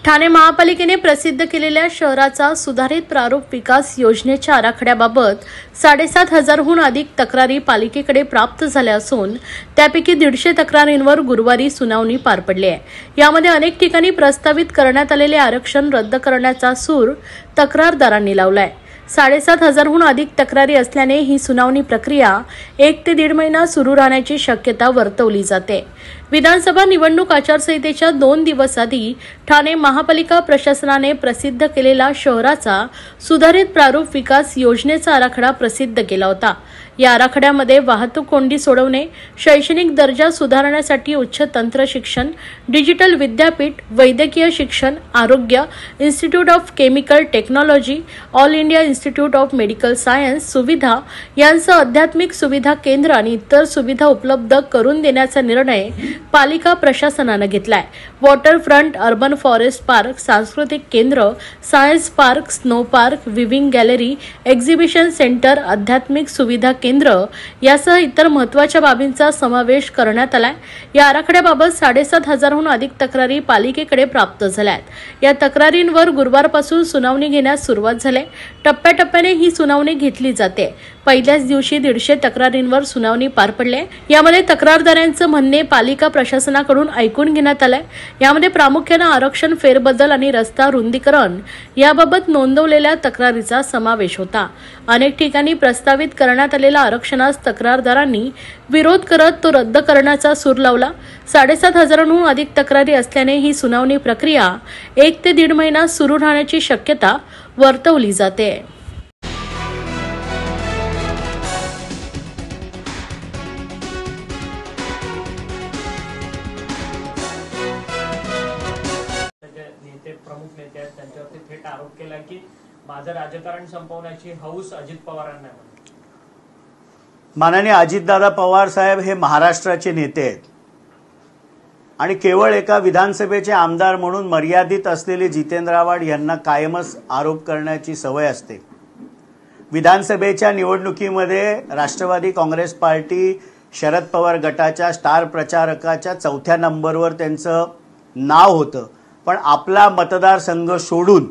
ठाणे महापालिकेने प्रसिद्ध केलेल्या शहराचा सुधारित प्रारूप विकास योजनेच्या आराखड्याबाबत 7,500हून अधिक तक्रारी पालिकेकडे प्राप्त झाल्या असून त्यापैकी 150 तक्रारींवर गुरुवारी सुनावणी पार पडली आहे। यामध्ये अनेक ठिकाणी प्रस्तावित करण्यात आलेले आरक्षण रद्द करण्याचा सूर तक्रारदारांनी लावलाय। 7,500हून अधिक तक्रारी असल्याने ही सुनावणी प्रक्रिया 1 ते 1.5 महिना सुरू राहण्याची शक्यता वर्तवली जाते। विधानसभा निवडणूक आचारसंहितेच्या 2 दिवस आधी ठाणे महापालिका प्रशासनाने प्रसिद्ध केलेला शहराचा सुधारित प्रारूप विकास योजनेचा आराखडा प्रसिद्ध केला होता। या आराखड्यामध्ये वाहतूक कोंडी सोडवणे, शैक्षणिक दर्जा सुधारण्यासाठी उच्च तंत्र शिक्षण, डिजिटल विद्यापीठ, वैद्यकीय शिक्षण, आरोग्य, institute of chemical technology, all India institute of medical science सुविधा यांसह आध्यात्मिक सुविधा केंद्र आणि इतर सुविधा उपलब्ध करून देण्याचा निर्णय पालिका प्रशासनाने घेतलाय। वॉटरफ्रंट, अर्बन फॉरेस्ट पार्क, सांस्कृतिक केंद्र, science park, snow park, viewing gallery, exhibition centre, आध्यात्मिक सुविधा केंद्र यासह इतर महत्त्वाच्या बाबींचा समावेश करण्यात आलाय। या आराखड्याबाबत 7,500हून अधिक तक्रारी पालिकेकडे प्राप्त झाल्यात। या तक्रारींवर गुरुवारपासून सुनावणी घेण्यास सुरुवात झाली। टप्प्याटप्प्याने ही सुनावणी घेतली जाते। पहिल्याच दिवशी 150 तक्रारींवर सुनावणी पार पडली। यामध्ये तक्रारदारांचे म्हणणे पालिका प्रशासनाकडून ऐकून घेण्यात आले। यामध्ये प्रामुख्याने आरक्षण फेरबदल आणि रस्ता रुंदीकरण याबाबत नोंदवलेल्या तक्रारीचा समावेश होता। अनेक ठिकाणी प्रस्तावित करण्यात आलेल्या आरक्षणास तक्रारदारांनी विरोध करत तो रद्द करण्याचा सूर लावला। 7,500हून अधिक तक्रारी असल्याने ही सुनावणी प्रक्रिया 1 ते 1.5 महिना सुरू राहण्याची शक्यता वर्तवली जाते। प्रमुख नेते आहेत त्यांच्यावरती थेट आरोप केला की माझं राजकारण संपवण्याची हौस अजित पवारांना आहे। माननीय अजितदादा पवार साहेब हे महाराष्ट्राचे नेते आहेत आणि केवळ एका विधानसभेचे आमदार म्हणून मर्यादित असलेले जितेंद्र आव्हाड यांना कायमच आरोप करण्याची सवय असते। विधानसभेच्या निवडणुकीमध्ये राष्ट्रवादी काँग्रेस पार्टी शरद पवार गटाच्या स्टार प्रचारकाच्या 4थ्या नंबरवर त्यांचं नाव होतं, पण आपला मतदारसंघ सोडून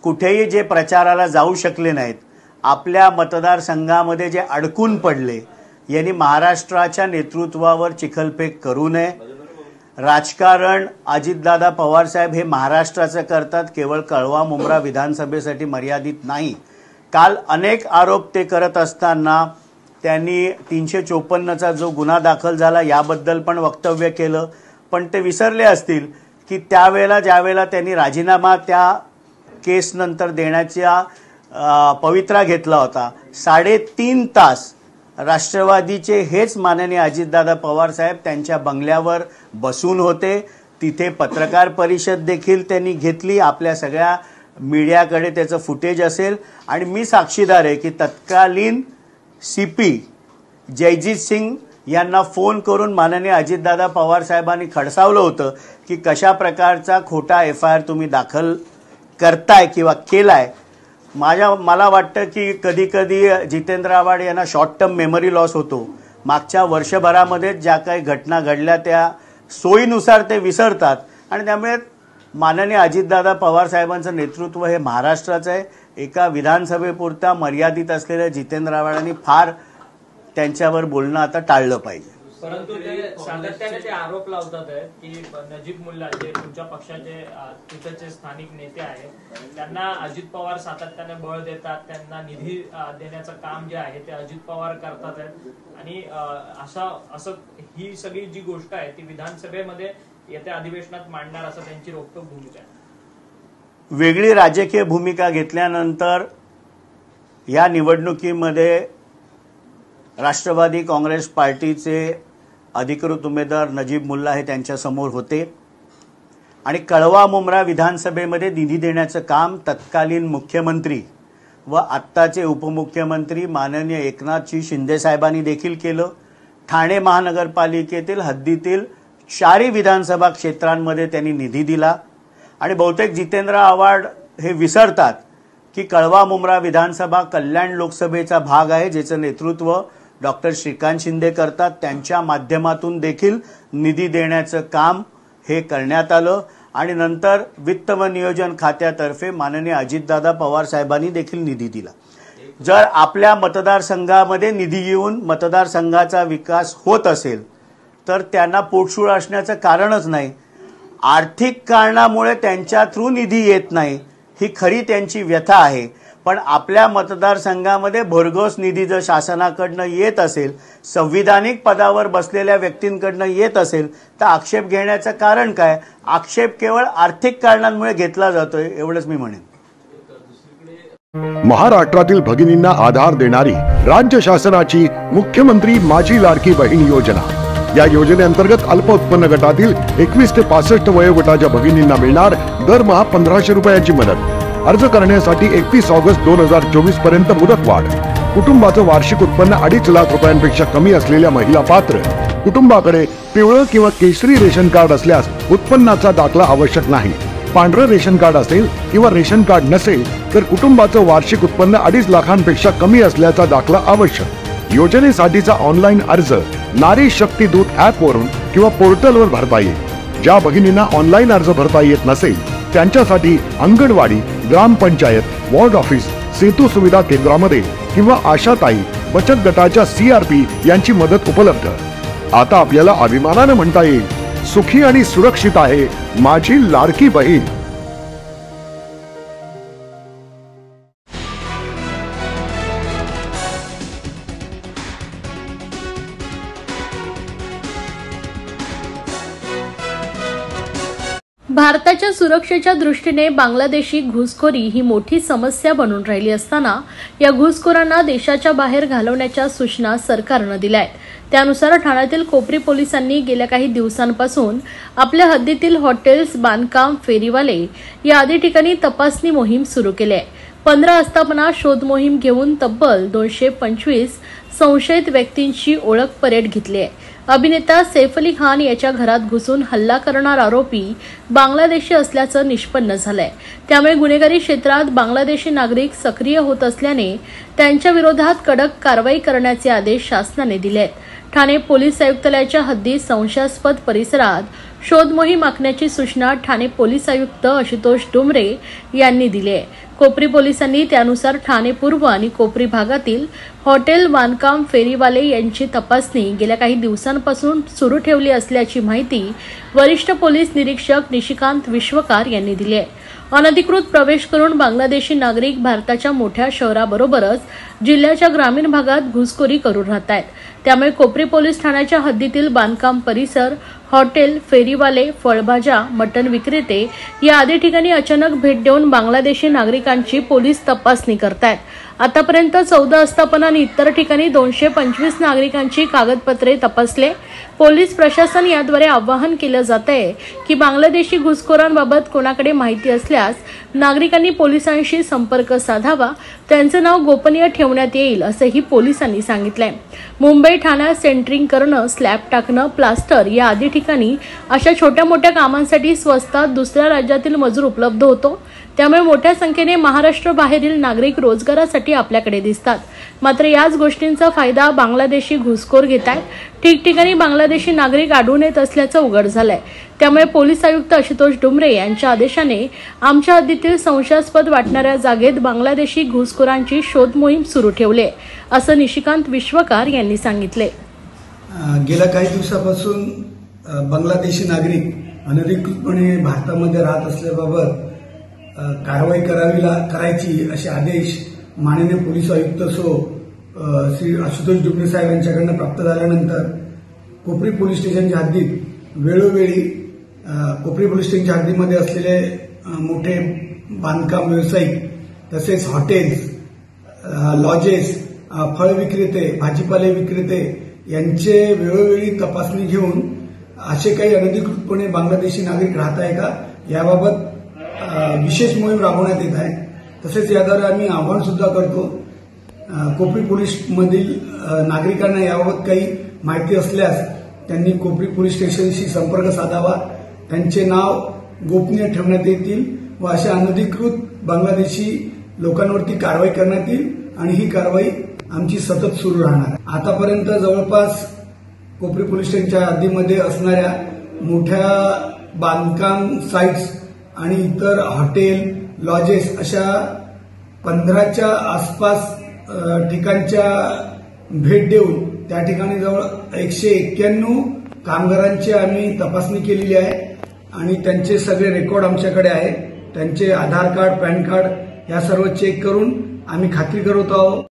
कुठेही जे प्रचाराला जाऊ शकले नाहीत, आपल्या मतदारसंघामध्ये जे अडकून पडले, यांनी महाराष्ट्राच्या नेतृत्वावर चिखलफेक करू नये। राजकारण अजितदादा पवार साहेब हे महाराष्ट्राचं करतात, केवळ कळवा मुंब्रा विधानसभेसाठी मर्यादित नाही। काल अनेक आरोप ते करत असताना त्यांनी 354चा जो गुन्हा दाखल झाला याबद्दल पण वक्तव्य केलं, पण ते विसरले असतील की त्यावेळेला ज्यावेळेला त्यांनी राजीनामा त्या केस नंतर देण्याचा पवित्रा घेतला होता, 3.5 तास राष्ट्रवादीचे हेच माननीय अजितदादा पवार साहेब त्यांच्या बंगल्यावर बसून होते। तिथे पत्रकार परिषद देखील त्यांनी घेतली। आपल्या सगळ्या मीडियाकडे त्याचं फुटेज असेल आणि मी साक्षीदार आहे की तत्कालीन सीपी जयजीत सिंग यांना फोन करून माननीय अजितदादा पवार साहेबांनी खडसावलं होतं की कशा प्रकारचा खोटा FIR तुम्ही दाखल करताय किंवा केलाय। मला वाटतं की कधी कधी जितेंद्र आव्हाड यांना शॉर्ट टर्म मेमरी लॉस होतो। मागच्या वर्षभरामध्ये ज्या काही घटना घडल्या त्या सोयीनुसार ते विसरतात आणि त्यामुळे माननीय अजितदादा पवार साहेबांचं नेतृत्व हे महाराष्ट्राचं आहे। एका विधानसभेपुरता मर्यादित असलेल्या जितेंद्र आव्हाडांनी फार त्यांच्यावर बोलणं आता टाळलं पाहिजे। परंतु ते सातत्याने ते आरोप लावतात की नजीब मुल्ला जे तुमच्या पक्षाचे तिथचे स्थानिक नेते आहेत त्यांना अजित पवार सातत्याने बळ देतात, त्यांना निधी देण्याचं काम जे आहे ते अजित पवार करतात आणि असं ही सगळी जी गोष्ट आहे ती विधानसभेमध्ये येत्या अधिवेशनात मांडणार असं त्यांची रोखठोक भूमिका आहे। वेगळी राजकीय भूमिका घेतल्यानंतर या निवडणुकीमध्ये राष्ट्रवादी काँग्रेस पार्टीचे अधिकृत उमेदवार नजीब मुल्ला हे त्यांच्या समोर होते आणि कळवा मुंब्रा विधानसभेमध्ये निधी देण्याचं काम तत्कालीन मुख्यमंत्री व आत्ताचे उपमुख्यमंत्री माननीय एकनाथजी शिंदे साहेबांनी देखील केलं। ठाणे महानगरपालिकेतील हद्दीतील 4 विधानसभा क्षेत्रांमध्ये त्यांनी निधी दिला आणि बहुतेक जितेंद्र आव्हाड हे विसरतात की कळवा मुंब्रा विधानसभा कल्याण लोकसभेचा भाग आहे, ज्याचं नेतृत्व डॉक्टर श्रीकांत शिंदे करतात. त्यांच्या माध्यमातून देखील निधी देण्याचं काम हे करण्यात आलं आणि नंतर वित्त व नियोजन खात्यातर्फे माननीय अजितदादा पवार साहेबांनी देखील निधी दिला. जर आपल्या मतदारसंघामध्ये निधी येऊन मतदारसंघाचा विकास होत असेल तर त्यांना पोटशूळ असण्याचं कारणच नाही. आर्थिक कारणामुळे त्यांच्या थ्रू निधी येत नाही ही खरी त्यांची व्यथा आहे. पण आपल्या मतदारसंघामध्ये भरघोस निधी जर शासनाकडनं येत असेल, संविधानिक पदावर बसलेल्या व्यक्तींकडनं येत असेल तर आक्षेप घेण्याचं कारण काय? आक्षेप केवळ आर्थिक कारणांमुळे घेतला जातोय एवढंच मी म्हणेन. महाराष्ट्रातील भगिनींना आधार देणारी राज्य शासनाची मुख्यमंत्री माझी लाडकी बहीण योजना. या योजनेअंतर्गत अल्प उत्पन्न गटातील 21 ते 65 वयोगटाच्या भगिनींना मिळणार दरमहा 1500 रुपयाची मदत. अर्ज करण्यासाठी 31 ऑगस्ट 2024 पर्यंत मुदतवाढ. कुटुंबाचं वार्षिक उत्पन्न 2.5 लाख रुपयांपेक्षा कमी असलेल्या महिला पात्र. कुटुंबाकडे पिवळं किंवा केशरी रेशन कार्ड असल्यास उत्पन्नाचा दाखला आवश्यक नाही. पांढरं रेशन कार्ड असेल किंवा रेशन कार्ड नसेल तर कुटुंबाचं वार्षिक उत्पन्न 2.5 लाखांपेक्षा कमी असल्याचा दाखला आवश्यक. योजनेसाठीचा ऑनलाईन अर्ज नारी शक्ती दूत ॲपवरून किंवा पोर्टलवर भरता येईल. ज्या भगिनींना ऑनलाईन अर्ज भरता येत नसेल त्यांच्यासाठी अंगणवाडी, ग्रामपंचायत, वॉर्ड ऑफिस, सेतू सुविधा केंद्रामध्ये किंवा आशाताई बचत गटाच्या CRP यांची मदत उपलब्ध. आता आपल्याला अभिमानाने म्हणता येईल, सुखी आणि सुरक्षित आहे माझी लाडकी बहीण. भारताच्या सुरक्षेच्या दृष्टीने बांगलादेशी घुसखोरी ही मोठी समस्या बनून राहिली असताना या घुसखोरांना देशाच्या बाहेर घालवण्याच्या सूचना सरकारनं दिल्या आहेत. त्यानुसार ठाण्यातील कोपरी पोलिसांनी गेल्या काही दिवसांपासून आपल्या हद्दीतील हॉटेल्स, बांधकाम, फेरीवाले या आदी ठिकाणी तपासणी मोहीम सुरू केली आहे. 15 आस्थापना शोध मोहीम घेऊन तब्बल 225 संशयित व्यक्तींची ओळख परेड घेतली आहे. अभिनेता सैफ अली खान याच्या घरात घुसून हल्ला करणारा आरोपी बांगलादेशी असल्याचं निष्पन्न झालंय. त्यामुळे गुन्हेगारी क्षेत्रात बांगलादेशी नागरिक सक्रिय होत असल्याने त्यांच्या विरोधात कडक कारवाई करण्याचे आदेश शासनाने दिले आहेत. ठाणे पोलीस आयुक्तालयाच्या हद्दीत संशयास्पद परिसरात शोध मोहीम आखण्याची सूचना ठाणे पोलीस आयुक्त आशुतोष डुमरे यांनी दिली आहे. कोपरी पोलिसांनी त्यानुसार ठाणे पूर्व आणि कोपरी भागातील हॉटेल, बांधकाम, फेरीवाले यांची तपासणी गेल्या काही दिवसांपासून सुरू ठेवली असल्याची माहिती वरिष्ठ पोलीस निरीक्षक निशिकांत विश्वकार यांनी दिली आहे. अनधिकृत प्रवेश करून बांगलादेशी नागरिक भारताच्या मोठ्या शहराबरोबरच जिल्ह्याच्या ग्रामीण भागात घुसखोरी करून राहत आहेत. त्यामुळे कोपरी पोलीस ठाण्याच्या हद्दीतील बांधकाम परिसर, हॉटेल, फेरीवाले, फळभाज्या, मटण विक्रेते या आदी ठिकाणी अचानक भेट देऊन बांगलादेशी नागरिकांची पोलीस तपासणी करतायत. आतापर्यंत 14 आस्थापना आणि इतर ठिकाणी 225 नागरिकांची कागदपत्रे तपासले. पोलीस प्रशासन याद्वारे आवाहन केलं जात आहे की बांगलादेशी घुसखोरांबाबत कोणाकडे माहिती असल्यास नागरिकांनी पोलिसांशी संपर्क साधावा. त्यांचं नाव गोपनीय ठेवण्यात येईल असंही पोलिसांनी सांगितलंय. मुंबई ठाण्यात सेंटरिंग करणं, स्लॅब टाकणं, प्लास्टर या आदी ठिकाणी अशा छोट्या मोठ्या कामांसाठी स्वस्तात दुसऱ्या राज्यातील मजूर उपलब्ध होतो. त्यामुळे मोठ्या संख्येने महाराष्ट्र बाहेरील नागरिक रोजगारासाठी आपल्याकडे दिसतात. मात्र याच गोष्टींचा फायदा बांगलादेशी घुसखोर घेत आहेत. ठिकठिकाणी बांगलादेशी नागरिक आढळून येत असल्याचं उघड झालंय. त्यामुळे पोलीस आयुक्त आशुतोष डुमरे यांच्या आदेशाने आमच्या हद्दीतील संशयास्पद वाटणाऱ्या जागेत बांगलादेशी घुसखोरांची शोध मोहीम सुरू ठेवली असं निशिकांत विश्वकार यांनी सांगितले. गेल्या काही दिवसापासून बांगलादेशी नागरिक अनधिकृतपणे भारतामध्ये राहत असल्याबाबत कारवाई करायची असे आदेश माननीय पोलीस आयुक्त श्री आशुतोष डुमरे साहेब यांच्याकडून प्राप्त झाल्यानंतर कोपरी पोलीस स्टेशनच्या हद्दीत वेळोवेळी कोपरी पोलीस स्टेशनच्या हद्दीमध्ये असलेले मोठे बांधकाम व्यावसायिक तसेच हॉटेल्स, लॉजेस, फळ विक्रेते, भाजीपाले विक्रेते यांचे वेळोवेळी तपासणी घेऊन असे काही अनधिकृतपणे बांगलादेशी नागरिक राहत आहे का याबाबत विशेष मोहीम राबवण्यात येत आहे. तसेच याद्वारे आम्ही आवाहन सुद्धा करतो कोपरी पोलीस मधील नागरिकांना याबाबत काही माहिती असल्यास त्यांनी कोपरी पोलीस स्टेशनशी संपर्क साधावा, त्यांचे नाव गोपनीय ठेवण्यात येतील व अशा अनधिकृत बांगलादेशी लोकांवरती कारवाई करण्यात येईल आणि ही कारवाई आमची सतत सुरू राहणार. आतापर्यंत जवळपास कोपरी पोलीस स्टेशनच्या हद्दीमध्ये असणाऱ्या मोठ्या बांधकाम साइट्स आणि इतर हॉटेल, लॉजेस अशा 15च्या आसपास ठिकाणच्या भेट देऊन त्या ठिकाणी जवळ 191 कामगारांची आम्ही तपासणी केलेली आहे आणि त्यांचे सगळे रेकॉर्ड आमच्याकडे आहेत. त्यांचे आधार कार्ड, पॅन कार्ड या सर्व चेक करून आम्ही खात्री करत आहोत